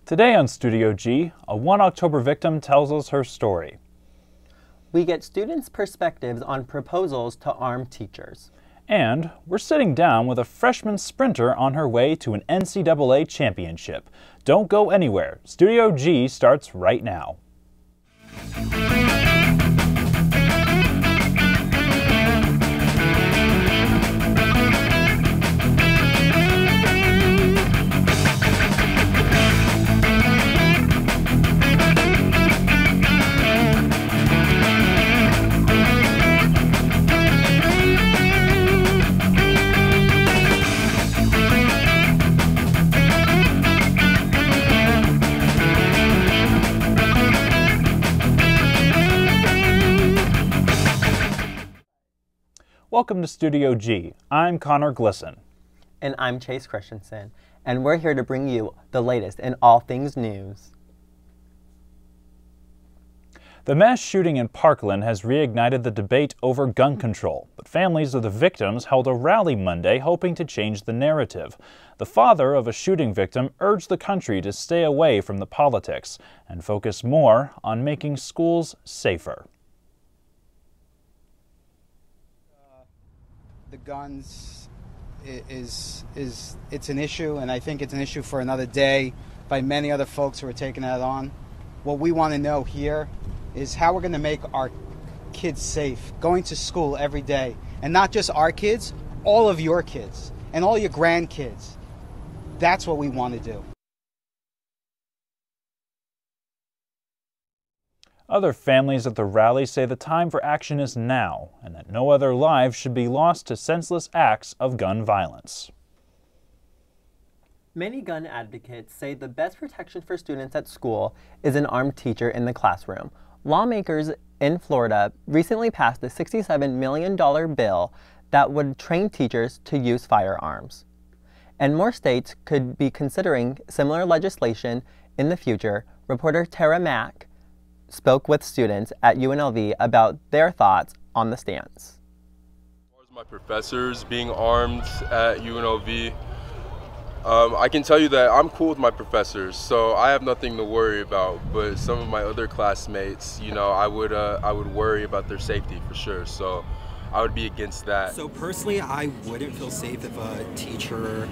Today on Studio G, a 1 October victim tells us her story. We get students' perspectives on proposals to arm teachers. And we're sitting down with a freshman sprinter on her way to an NCAA championship. Don't go anywhere. Studio G starts right now. Welcome to Studio G. I'm Connor Glisson. And I'm Chase Christensen. And we're here to bring you the latest in all things news. The mass shooting in Parkland has reignited the debate over gun control, but families of the victims held a rally Monday hoping to change the narrative. The father of a shooting victim urged the country to stay away from the politics and focus more on making schools safer. The guns it's an issue, and I think it's an issue for another day by many other folks who are taking that on. What we want to know here is how we're going to make our kids safe going to school every day, and not just our kids, all of your kids and all your grandkids. That's what we want to do. Other families at the rally say the time for action is now, and that no other lives should be lost to senseless acts of gun violence. Many gun advocates say the best protection for students at school is an armed teacher in the classroom. Lawmakers in Florida recently passed a $67 million bill that would train teachers to use firearms. And more states could be considering similar legislation in the future. Reporter Tara Mack spoke with students at UNLV about their thoughts on the stance. As far as my professors being armed at UNLV, I can tell you that I'm cool with my professors, so I have nothing to worry about. But some of my other classmates, I would worry about their safety for sure. So I would be against that. So personally, I wouldn't feel safe if a teacher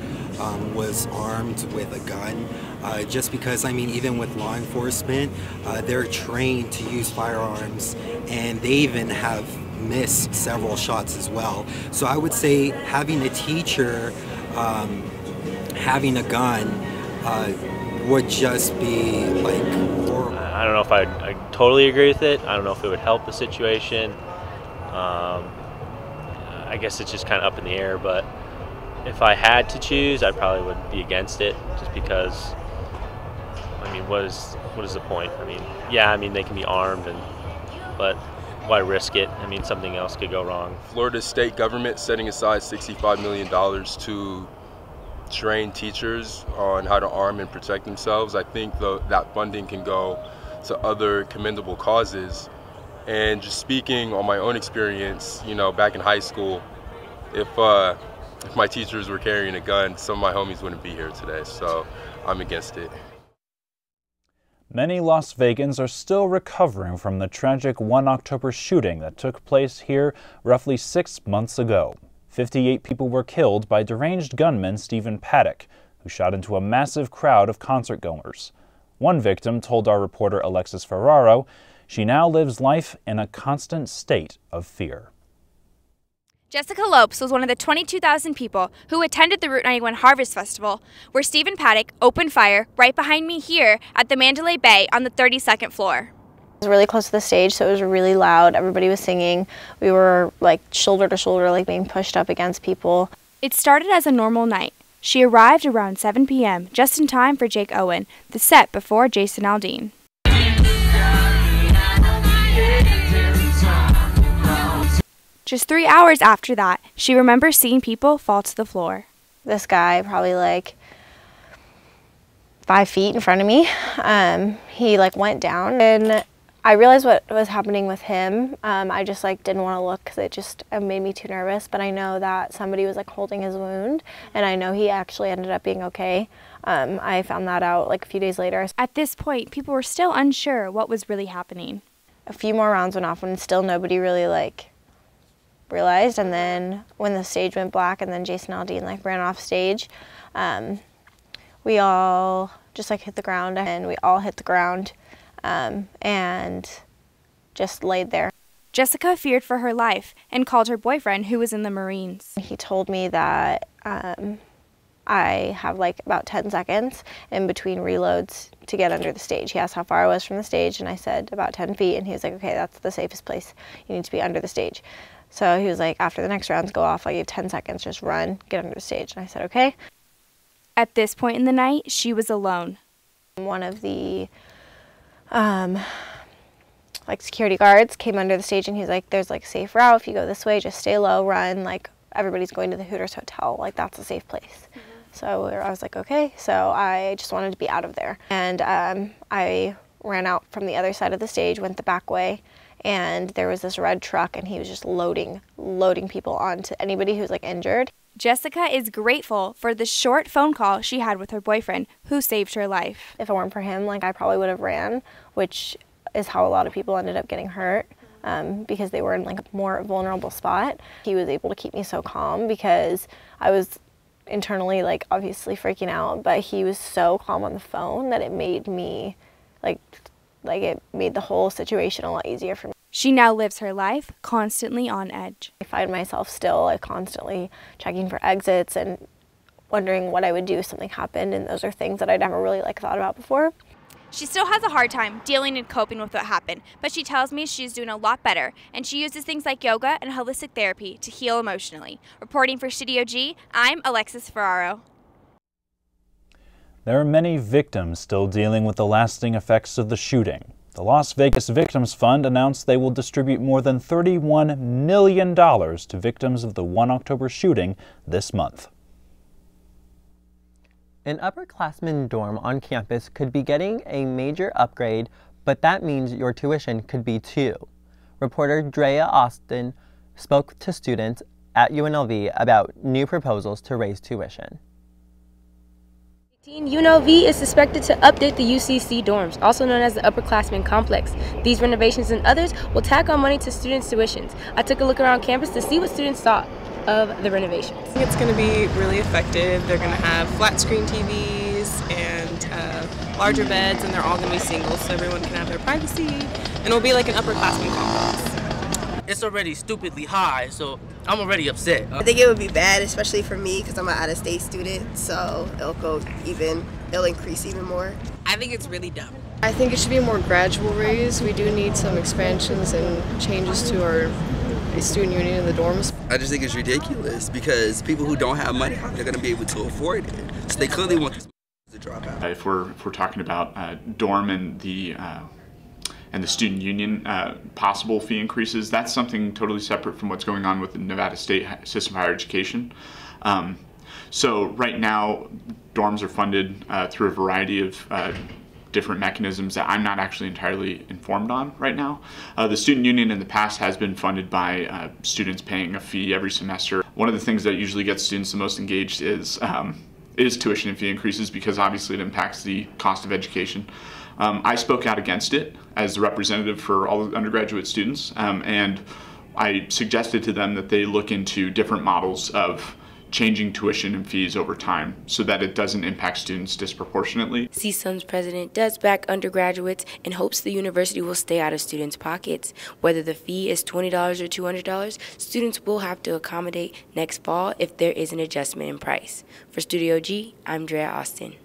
was armed with a gun, just because, even with law enforcement, they're trained to use firearms, and they even have missed several shots as well. So I would say having a teacher having a gun would just be like horrible. I don't know if I totally agree with it. I don't know if it would help the situation. I guess it's just kind of up in the air, but if I had to choose, I probably would be against it, just because, what is the point? They can be armed, but why risk it? Something else could go wrong. Florida state government setting aside $65 million to train teachers on how to arm and protect themselves. I think that funding can go to other commendable causes. And just speaking on my own experience, back in high school, if my teachers were carrying a gun, some of my homies wouldn't be here today, so I'm against it. Many Las Vegans are still recovering from the tragic 1 October shooting that took place here roughly 6 months ago. 58 people were killed by deranged gunman Stephen Paddock, who shot into a massive crowd of concertgoers. One victim told our reporter Alexis Ferraro she now lives life in a constant state of fear. Jessica Lopes was one of the 22,000 people who attended the Route 91 Harvest Festival, where Stephen Paddock opened fire right behind me here at the Mandalay Bay on the 32nd floor. It was really close to the stage, so it was really loud. Everybody was singing. We were shoulder to shoulder, being pushed up against people. It started as a normal night. She arrived around 7 p.m., just in time for Jake Owen, the set before Jason Aldean. Just 3 hours after that, she remembers seeing people fall to the floor. This guy, probably 5 feet in front of me, he went down, and I realized what was happening with him. I just didn't want to look because it made me too nervous. But I know that somebody was holding his wound, and I know he actually ended up being okay. I found that out like a few days later. At this point, people were still unsure what was really happening. A few more rounds went off when still nobody really like realized, and then when the stage went black and then Jason Aldean like ran off stage, we all just like hit the ground, and we all hit the ground and just laid there. Jessica feared for her life and called her boyfriend, who was in the Marines. He told me that I have like about 10 seconds in between reloads to get under the stage. He asked how far I was from the stage, and I said about 10 feet, and he was like, okay, that's the safest place. You need to be under the stage. So he was like, after the next rounds go off, I'll give 10 seconds, just run, get under the stage. And I said, okay. At this point in the night, she was alone. One of the like security guards came under the stage, and he's like, there's like a safe route. If you go this way, just stay low, run. Like everybody's going to the Hooters Hotel. Like that's a safe place. So I was like, okay. So I just wanted to be out of there. And I ran out from the other side of the stage, went the back way, and there was this red truck, and he was just loading people onto anybody who's like injured. Jessica is grateful for the short phone call she had with her boyfriend, who saved her life. If it weren't for him, like I probably would have ran, which is how a lot of people ended up getting hurt because they were in like a more vulnerable spot. He was able to keep me so calm because I was internally like obviously freaking out, but he was so calm on the phone that it made me like it made the whole situation a lot easier for me. She now lives her life constantly on edge. I find myself still like constantly checking for exits and wondering what I would do if something happened, and those are things that I never really like thought about before. She still has a hard time dealing and coping with what happened, but she tells me she's doing a lot better, and she uses things like yoga and holistic therapy to heal emotionally. Reporting for Studio G, I'm Alexis Ferraro. There are many victims still dealing with the lasting effects of the shooting. The Las Vegas Victims Fund announced they will distribute more than $31 million to victims of the 1 October shooting this month. An upperclassman dorm on campus could be getting a major upgrade, but that means your tuition could be too. Reporter Drea Austin spoke to students at UNLV about new proposals to raise tuition. UNLV is suspected to update the UCC dorms, also known as the Upperclassmen Complex. These renovations and others will tack on money to students' tuitions. I took a look around campus to see what students thought of the renovations. I think it's going to be really effective. They're going to have flat screen TVs and larger beds, and they're all going to be single, so everyone can have their privacy, and it'll be like an upperclassman complex. It's already stupidly high, so I'm already upset. I think it would be bad, especially for me, because I'm an out-of-state student, so it'll increase even more. I think it's really dumb. I think it should be a more gradual raise. We do need some expansions and changes to our student union in the dorms. I just think it's ridiculous because people who don't have money, they're going to be able to afford it. So they clearly want this to drop out. If we're talking about dorm and the student union possible fee increases, that's something totally separate from what's going on with the Nevada State system of higher education. So right now, dorms are funded through a variety of different mechanisms that I'm not actually entirely informed on right now. The student union in the past has been funded by students paying a fee every semester. One of the things that usually gets students the most engaged is tuition and fee increases, because obviously it impacts the cost of education. I spoke out against it as the representative for all the undergraduate students, and I suggested to them that they look into different models of changing tuition and fees over time so that it doesn't impact students disproportionately. CSUN's president does back undergraduates and hopes the university will stay out of students' pockets. Whether the fee is $20 or $200, students will have to accommodate next fall if there is an adjustment in price. For Studio G, I'm Drea Austin.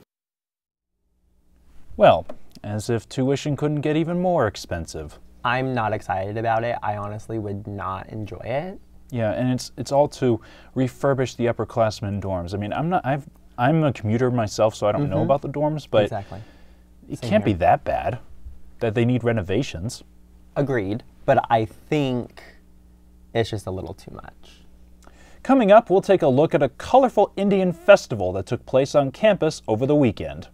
Well, as if tuition couldn't get even more expensive. I'm not excited about it. I honestly would not enjoy it. Yeah, and it's all to refurbish the upperclassmen dorms. I mean, I'm a commuter myself, so I don't know about the dorms, but exactly. It can't be that bad that they need renovations. Agreed, but I think it's just a little too much. Coming up, we'll take a look at a colorful Indian festival that took place on campus over the weekend.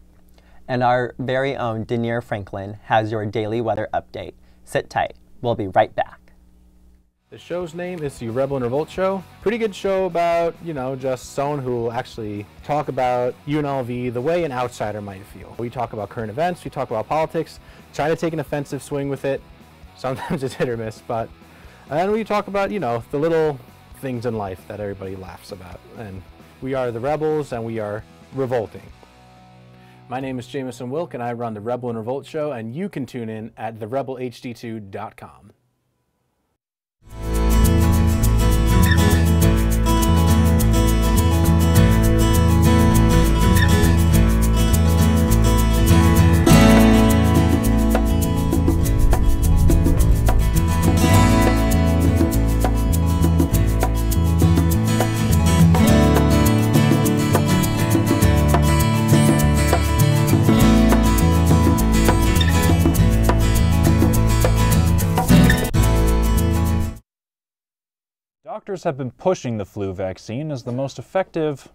And our very own Denier Franklin has your daily weather update. Sit tight. We'll be right back. The show's name is the Rebel and Revolt Show. Pretty good show about, just someone who will actually talk about UNLV the way an outsider might feel. We talk about current events, we talk about politics, try to take an offensive swing with it. Sometimes it's hit or miss, but and we talk about, the little things in life that everybody laughs about. And we are the Rebels and we are revolting. My name is Jameson Wilk and I run the Rebel and Revolt Show, and you can tune in at therebelhd2.com. Doctors have been pushing the flu vaccine as the most effective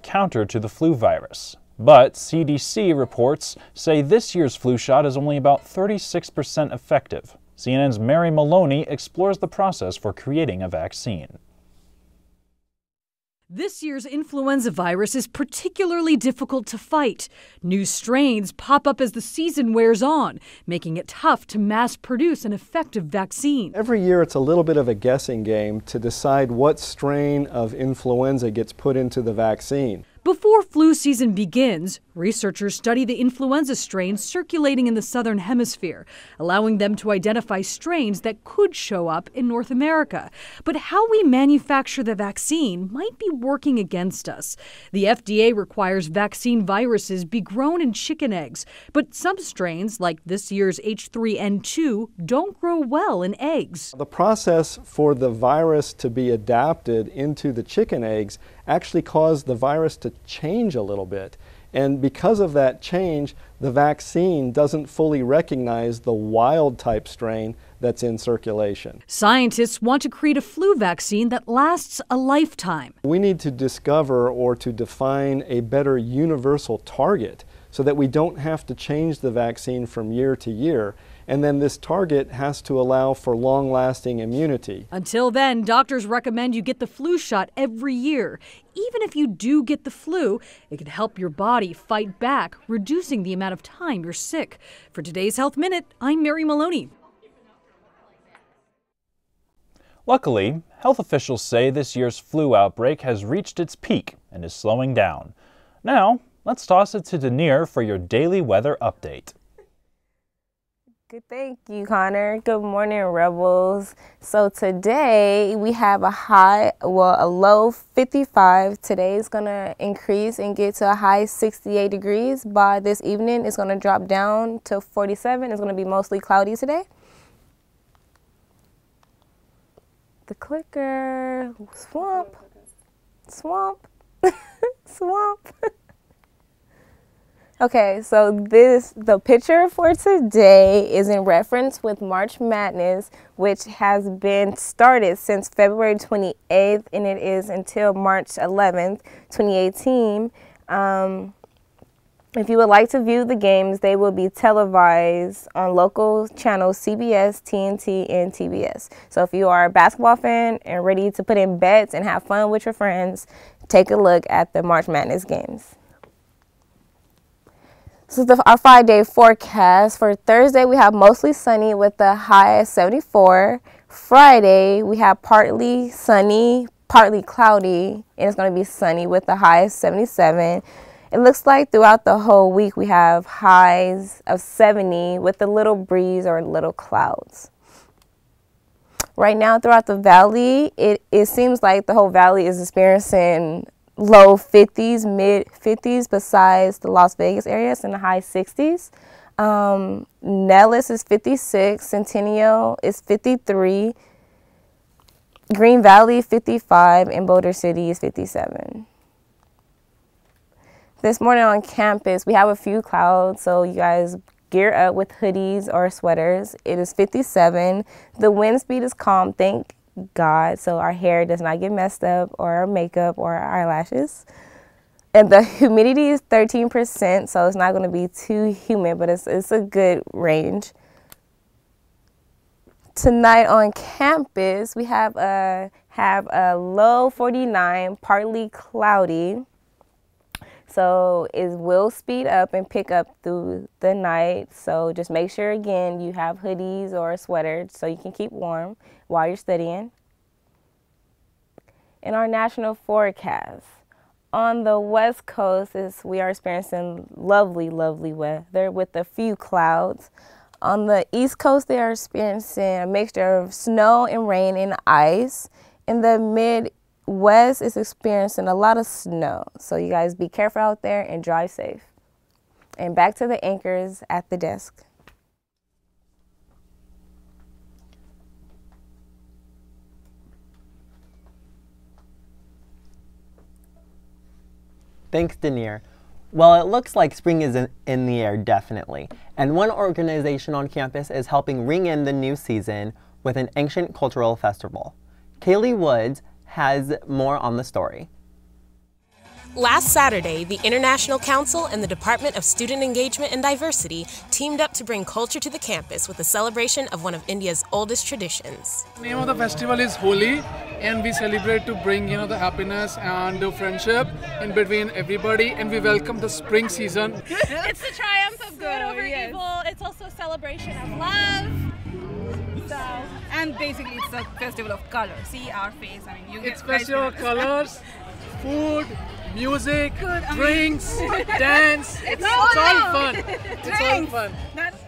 counter to the flu virus. But CDC reports say this year's flu shot is only about 36% effective. CNN's Mary Maloney explores the process for creating a vaccine. This year's influenza virus is particularly difficult to fight. New strains pop up as the season wears on, making it tough to mass produce an effective vaccine. Every year it's a little bit of a guessing game to decide what strain of influenza gets put into the vaccine. Before flu season begins, researchers study the influenza strains circulating in the southern hemisphere, allowing them to identify strains that could show up in North America. But how we manufacture the vaccine might be working against us. The FDA requires vaccine viruses be grown in chicken eggs, but some strains, like this year's H3N2, don't grow well in eggs. The process for the virus to be adapted into the chicken eggs actually caused the virus to change a little bit. And because of that change, the vaccine doesn't fully recognize the wild type strain that's in circulation. Scientists want to create a flu vaccine that lasts a lifetime. We need to discover or to define a better universal target so that we don't have to change the vaccine from year to year. And then this target has to allow for long-lasting immunity. Until then, doctors recommend you get the flu shot every year. Even if you do get the flu, it can help your body fight back, reducing the amount of time you're sick. For today's Health Minute, I'm Mary Maloney. Luckily, health officials say this year's flu outbreak has reached its peak and is slowing down. Now, let's toss it to Denier for your daily weather update. Good, thank you, Connor. Good morning, Rebels. So today we have a low 55. Today is going to increase and get to a high 68 degrees. By this evening, it's going to drop down to 47. It's going to be mostly cloudy today. The clicker, swamp, swamp, swamp. Okay, so the picture for today is in reference with March Madness, which has been started since February 28th, and it is until March 11th, 2018. If you would like to view the games, they will be televised on local channels CBS, TNT, and TBS. So if you are a basketball fan and ready to put in bets and have fun with your friends, take a look at the March Madness games. So our 5-day forecast for Thursday, we have mostly sunny with a high of 74. Friday, we have partly sunny, partly cloudy, and it's going to be sunny with a high of 77. It looks like throughout the whole week, we have highs of 70 with a little breeze or little clouds. Right now, throughout the valley, it seems like the whole valley is experiencing low 50s, mid 50s, besides the Las Vegas area. It's in the high 60s. Nellis is 56, Centennial is 53, Green Valley 55, and Boulder City is 57. This morning on campus, we have a few clouds, so you guys gear up with hoodies or sweaters. It is 57. The wind speed is calm, thank God, so our hair does not get messed up, or our makeup, or our eyelashes. And the humidity is 13%, so it's not going to be too humid, but it's a good range. Tonight on campus, we have a low 49, partly cloudy. So it will speed up and pick up through the night. So just make sure, again, you have hoodies or a sweater so you can keep warm while you're studying. In our national forecast, on the West Coast, we are experiencing lovely, lovely weather with a few clouds. On the East Coast, they are experiencing a mixture of snow and rain and ice. In the Midwest, it's experiencing a lot of snow. So you guys be careful out there and drive safe. And back to the anchors at the desk. Thanks, Denier. Well, it looks like spring is in the air, definitely. And one organization on campus is helping ring in the new season with an ancient cultural festival. Kaylee Woods has more on the story. Last Saturday, the International Council and the Department of Student Engagement and Diversity teamed up to bring culture to the campus with a celebration of one of India's oldest traditions. The name of the festival is Holi, and we celebrate to bring, the happiness and the friendship in between everybody, and we welcome the spring season. It's the triumph of good over evil. It's also a celebration of love. And basically, it's a festival of color. See our face. I mean, It's festival of colors, food, music, drinks, dance. It's all fun. It's all fun.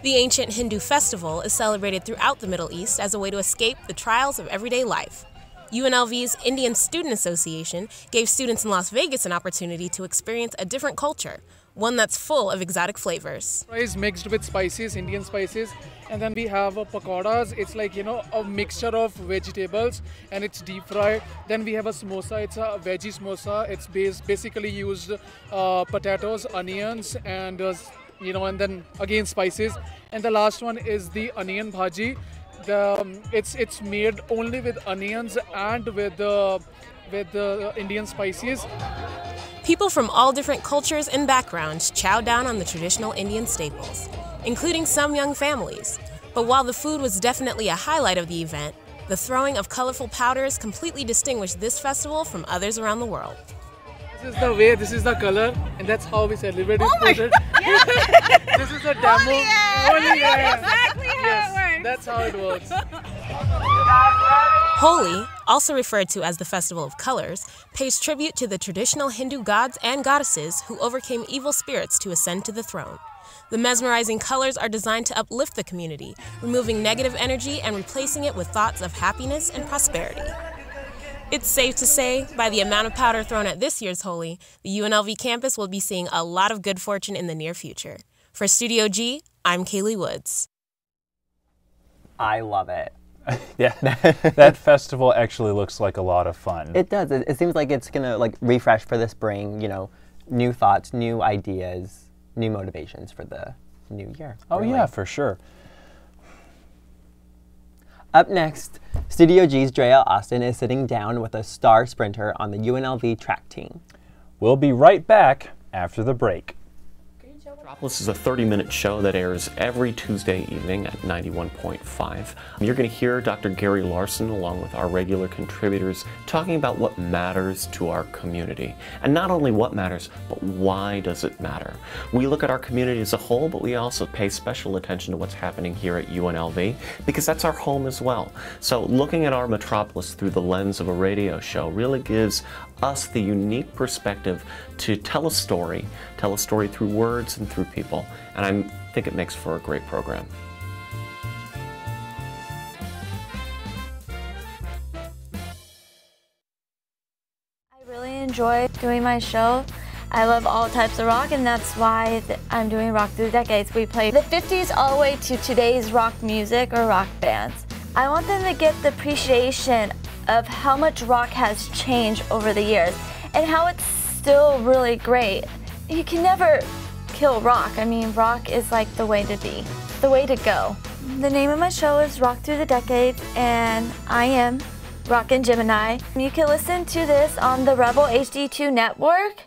The ancient Hindu festival is celebrated throughout the Middle East as a way to escape the trials of everyday life. UNLV's Indian Student Association gave students in Las Vegas an opportunity to experience a different culture, one that's full of exotic flavors. Rice mixed with spices, Indian spices, and then we have pakoras. It's like, a mixture of vegetables, and it's deep fried. Then we have a samosa. It's a veggie samosa. It's basically used potatoes, onions, and and then again spices. And the last one is the onion bhaji. It's made only with onions and with the Indian spices. People from all different cultures and backgrounds chow down on the traditional Indian staples, including some young families. But while the food was definitely a highlight of the event, the throwing of colorful powders completely distinguished this festival from others around the world. This is the way, this is the color, and that's how we celebrate it. This is a demo. Exactly how it works. That's how it works. Holi, also referred to as the Festival of Colors, pays tribute to the traditional Hindu gods and goddesses who overcame evil spirits to ascend to the throne. The mesmerizing colors are designed to uplift the community, removing negative energy and replacing it with thoughts of happiness and prosperity. It's safe to say, by the amount of powder thrown at this year's Holi, the UNLV campus will be seeing a lot of good fortune in the near future. For Studio G, I'm Kaylee Woods. I love it. Yeah, that festival actually looks like a lot of fun. It does. It seems like it's going to refresh for the spring, new thoughts, new ideas, new motivations for the new year. Oh, really. Yeah, for sure. Up next, Studio G's Drea Austin is sitting down with a star sprinter on the UNLV track team. We'll be right back after the break. Metropolis is a 30-minute show that airs every Tuesday evening at 91.5. You're going to hear Dr. Gary Larson along with our regular contributors talking about what matters to our community. And not only what matters, but why does it matter? We look at our community as a whole, but we also pay special attention to what's happening here at UNLV because that's our home as well. So looking at our Metropolis through the lens of a radio show really gives us the unique perspective to tell a story through words and through people, and I think it makes for a great program. I really enjoy doing my show. I love all types of rock, and that's why I'm doing Rock Through the Decades. We play the 50s all the way to today's rock music or rock bands. I want them to get the appreciation of how much rock has changed over the years and how it's still really great. You can never kill rock. I mean, rock is like the way to be, the way to go. The name of my show is Rock Through the Decades, and I am Rockin' Gemini. You can listen to this on the Rebel HD2 network.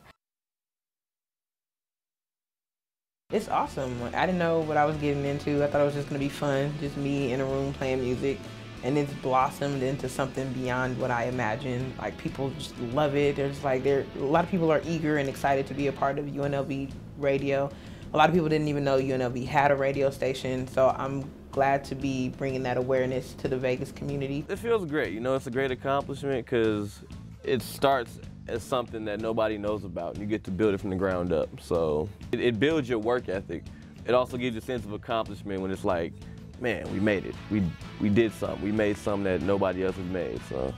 It's awesome. I didn't know what I was getting into. I thought it was just going to be fun, just me in a room playing music. And it's blossomed into something beyond what I imagined. Like, people just love it. There's like, a lot of people are eager and excited to be a part of UNLV radio. A lot of people didn't even know UNLV had a radio station, so I'm glad to be bringing that awareness to the Vegas community. It feels great. You know, it's a great accomplishment because it starts as something that nobody knows about, and you get to build it from the ground up. So it builds your work ethic. It also gives you a sense of accomplishment when it's like, man, we made it. We did something. We made something that nobody else has made. So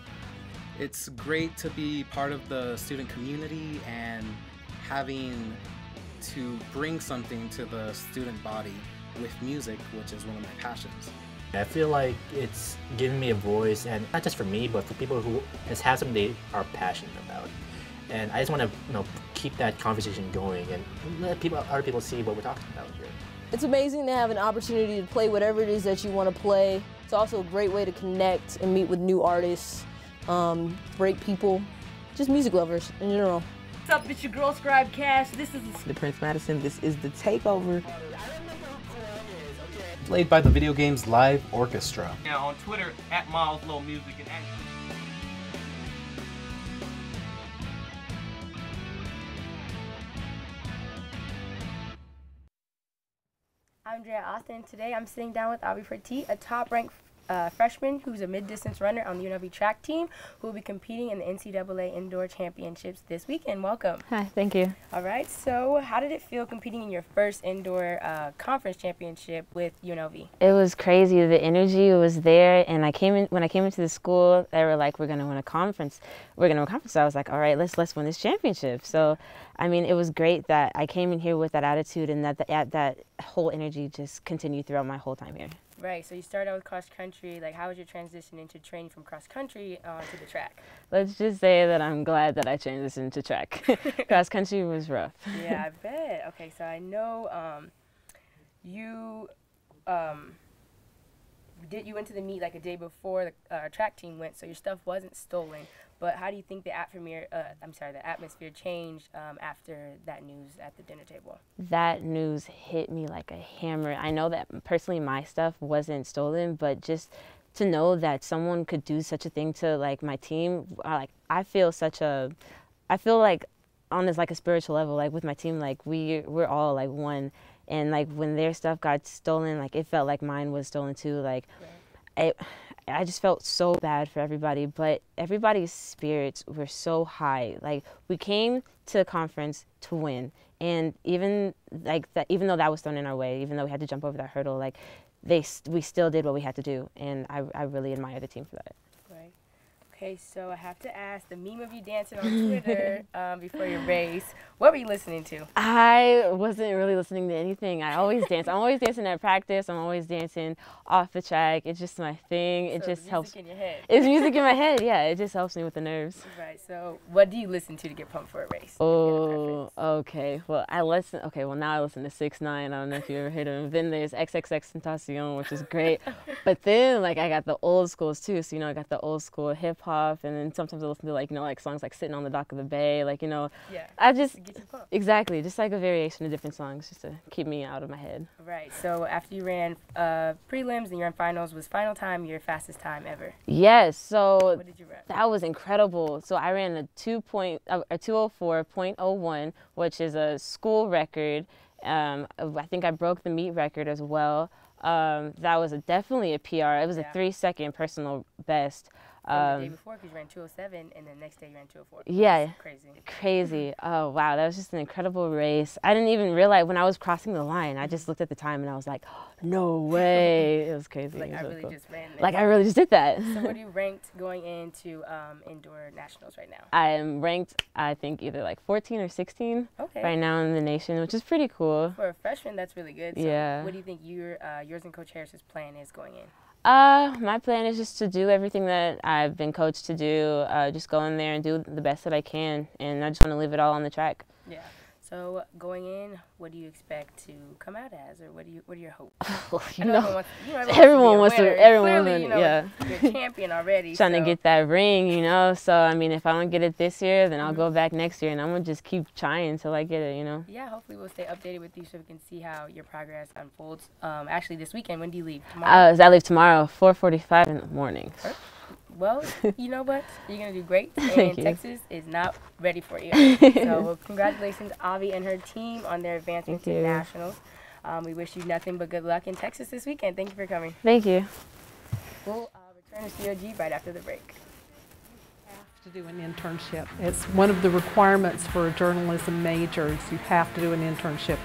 it's great to be part of the student community and having to bring something to the student body with music, which is one of my passions. I feel like it's giving me a voice, and not just for me, but for people who have something they are passionate about. And I just want to, keep that conversation going and let other people see what we're talking about here. It's amazing to have an opportunity to play whatever it is that you want to play. It's also a great way to connect and meet with new artists, great people, just music lovers in general. What's up, it's your girl Scribe Cash. This is the Prince Madison. This is the Takeover. Played by the Video Games Live Orchestra. Yeah, on Twitter, @MilesLowMusic and I'm Drea Austin. Today I'm sitting down with Aubrey Fertit, a top-ranked freshman who's a mid-distance runner on the UNLV track team who will be competing in the NCAA Indoor Championships this weekend. Welcome. Hi, thank you. All right, so how did it feel competing in your first indoor conference championship with UNLV? It was crazy. The energy was there, and when I came into the school, they were like, we're going to win a conference. We're going to win a conference. So I was like, all right, let's win this championship. So, I mean, it was great that I came in here with that attitude, and that whole energy just continued throughout my whole time here. Right, so you started out with cross country. Like, how was your transition into training from cross country to the track? Let's just say that I'm glad that I transitioned to track. Cross country was rough. Yeah, I bet. Okay, so I know you went to the meet like a day before the track team went, so your stuff wasn't stolen. But how do you think the atmosphere changed after that news at the dinner table? That news hit me like a hammer. I know that personally my stuff wasn't stolen, but just to know that someone could do such a thing to like my team, I feel like on this like a spiritual level, like with my team, like we're all like one. And like when their stuff got stolen, like it felt like mine was stolen too. Like I just felt so bad for everybody, but everybody's spirits were so high. Like, we came to the conference to win, and even though that was thrown in our way, even though we had to jump over that hurdle, like we still did what we had to do, and I really admire the team for that. Right. Okay, so I have to ask, the meme of you dancing on Twitter before your race, what were you listening to? I wasn't really listening to anything. I always dance. I'm always dancing at practice. I'm always dancing off the track. It's just my thing. It just helps. Music in your head. It's music in my head, yeah. It just helps me with the nerves. Right, so what do you listen to get pumped for a race? Oh, okay. Well, now I listen to 6ix9ine. I don't know if you ever heard of him. Then there's XXXTentacion, which is great. But then, like, I got the old schools, too. So, I got the old school hip-hop, and then sometimes I listen to, like, songs like Sitting on the Dock of the Bay, like, Yeah. I just, exactly, just like a variation of different songs just to keep me out of my head. Right, so after you ran prelims and you ran finals, was final time your fastest time ever? Yes, so what did you run? That was incredible. So I ran a 2:04.01, which is a school record. I think I broke the meet record as well. That was definitely a PR. It was a 3-second personal best. The day before, because you ran 2:07, and the next day you ran 2:04. Yeah, that's crazy. Oh wow, that was just an incredible race. I didn't even realize when I was crossing the line. I just looked at the time and I was like, oh, no way. It was crazy. Like, was I so really cool. just ran this. Like I really just did that. So what are you ranked going into indoor nationals right now? I am ranked, I think, either like 14 or 16 right now in the nation, which is pretty cool. For a freshman, that's really good. So yeah. What do you think yours and Coach Harris's plan is going in? My plan is just to do everything that I've been coached to do, just go in there and do the best that I can, and I just want to leave it all on the track. Yeah. So going in, what do you expect to come out as, or what are your hopes? Everyone wants to, yeah. You're a champion already. Trying to get that ring, you know. So I mean, if I don't get it this year, then I'll go back next year, and I'm gonna just keep trying until I get it, you know. Yeah, hopefully we'll stay updated with you so we can see how your progress unfolds. Actually, this weekend, when do you leave? Tomorrow? I leave tomorrow, 4:45 in the morning. Well, you know what? You're going to do great. Thank And you. Texas is not ready for you. So congratulations, Avi and her team, on their advancement to nationals. We wish you nothing but good luck in Texas this weekend. Thank you for coming. Thank you. We'll return to COG right after the break. To do an internship. It's one of the requirements for a journalism major. You have to do an internship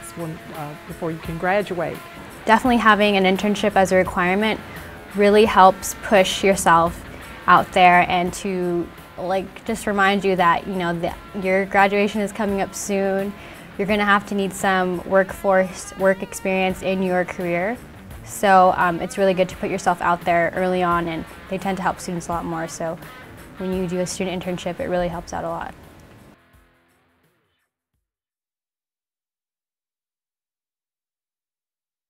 before you can graduate. Definitely having an internship as a requirement really helps push yourself out there and to just remind you that your graduation is coming up soon. You're going to have to need some work experience in your career. So it's really good to put yourself out there early on, and they tend to help students a lot more. So when you do a student internship, it really helps out a lot.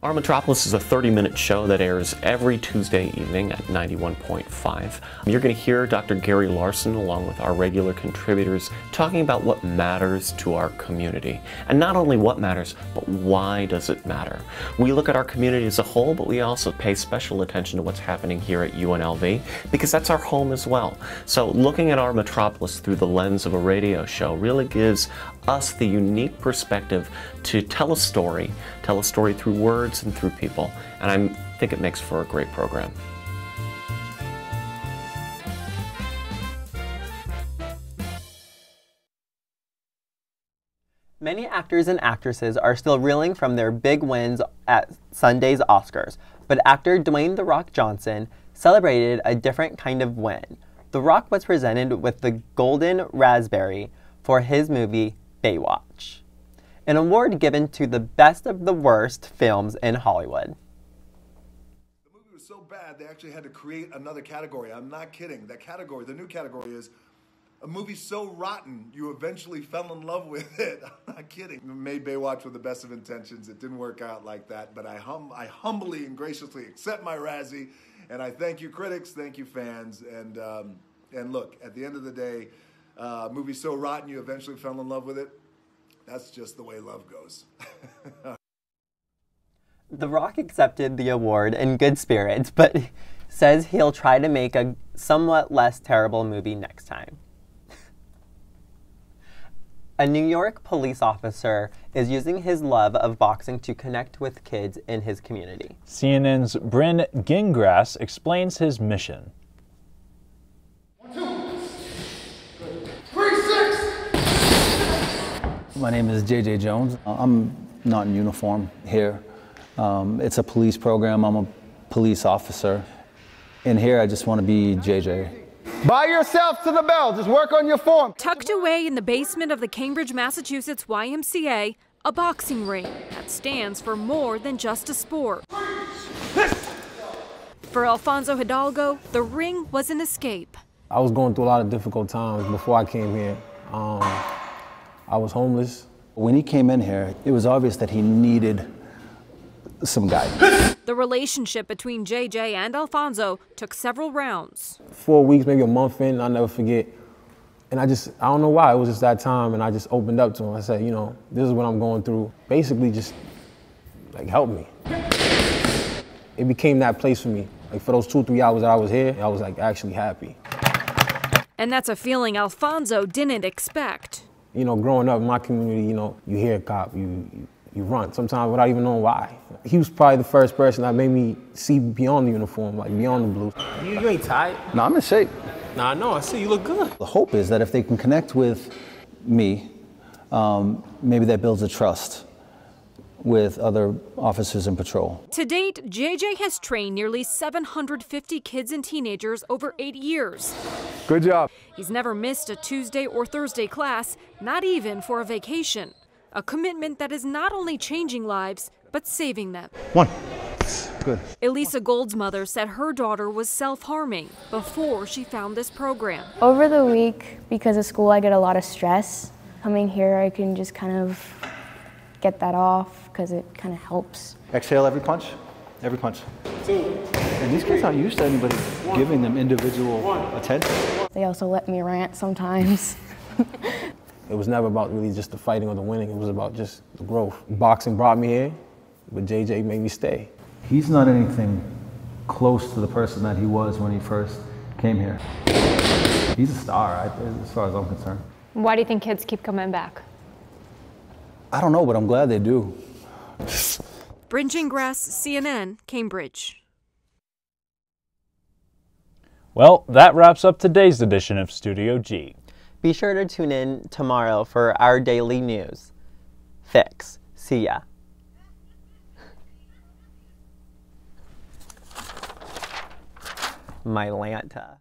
Our Metropolis is a 30-minute show that airs every Tuesday evening at 91.5. You're going to hear Dr. Gary Larson along with our regular contributors talking about what matters to our community. And not only what matters, but why does it matter? We look at our community as a whole, but we also pay special attention to what's happening here at UNLV because that's our home as well. So looking at our Metropolis through the lens of a radio show really gives us the unique perspective to tell a story through words and through people, and I think it makes for a great program. Many actors and actresses are still reeling from their big wins at Sunday's Oscars, but actor Dwayne "The Rock" Johnson celebrated a different kind of win. The Rock was presented with the Golden Raspberry for his movie Baywatch, an award given to the best of the worst films in Hollywood. The movie was so bad they actually had to create another category. I'm not kidding. That category, the new category, is a movie so rotten you eventually fell in love with it. I'm not kidding. I made Baywatch with the best of intentions. It didn't work out like that, but I humbly and graciously accept my Razzie, and I thank you critics, thank you fans, and look, at the end of the day, movie so rotten you eventually fell in love with it. That's just the way love goes. The Rock accepted the award in good spirits, but says he'll try to make a somewhat less terrible movie next time. A New York police officer is using his love of boxing to connect with kids in his community. CNN's Bryn Gingras explains his mission. My name is JJ Jones. I'm not in uniform here. It's a police program. I'm a police officer. In here, I just want to be JJ. By yourself to the bell. Just work on your form. Tucked away in the basement of the Cambridge, Massachusetts YMCA, a boxing ring that stands for more than just a sport. For Alfonso Hidalgo, the ring was an escape. I was going through a lot of difficult times before I came here. I was homeless. When he came in here, it was obvious that he needed some guidance. The relationship between JJ and Alfonso took several rounds. 4 weeks, maybe a month in, I'll never forget. And I don't know why, it was just that time, and I just opened up to him. I said, this is what I'm going through. Basically just, help me. It became that place for me. For those 2-3 hours that I was here, I was actually happy. And that's a feeling Alfonso didn't expect. Growing up in my community, you hear a cop, you run, sometimes without even knowing why. He was probably the first person that made me see beyond the uniform, beyond the blue. You ain't tired? No, I'm in shape. Nah, I know, I see you look good. The hope is that if they can connect with me, maybe that builds a trust with other officers in patrol. To date, JJ has trained nearly 750 kids and teenagers over 8 years. Good job. He's never missed a Tuesday or Thursday class, not even for a vacation. A commitment that is not only changing lives, but saving them. One. Good. Elisa Gold's mother said her daughter was self-harming before she found this program. Over the week, because of school, I get a lot of stress. Coming here, I can just kind of get that off because it kind of helps. Exhale every punch. Every punch. And these kids aren't used to anybody giving them individual attention. They also let me rant sometimes. It was never about really just the fighting or the winning. It was about just the growth. Boxing brought me here, but JJ made me stay. He's not anything close to the person that he was when he first came here. He's a star, as far as I'm concerned. Why do you think kids keep coming back? I don't know, but I'm glad they do. Bryn Gingras, CNN, Cambridge. Well, that wraps up today's edition of Studio G. Be sure to tune in tomorrow for our daily news. Fix. See ya. My Lanta.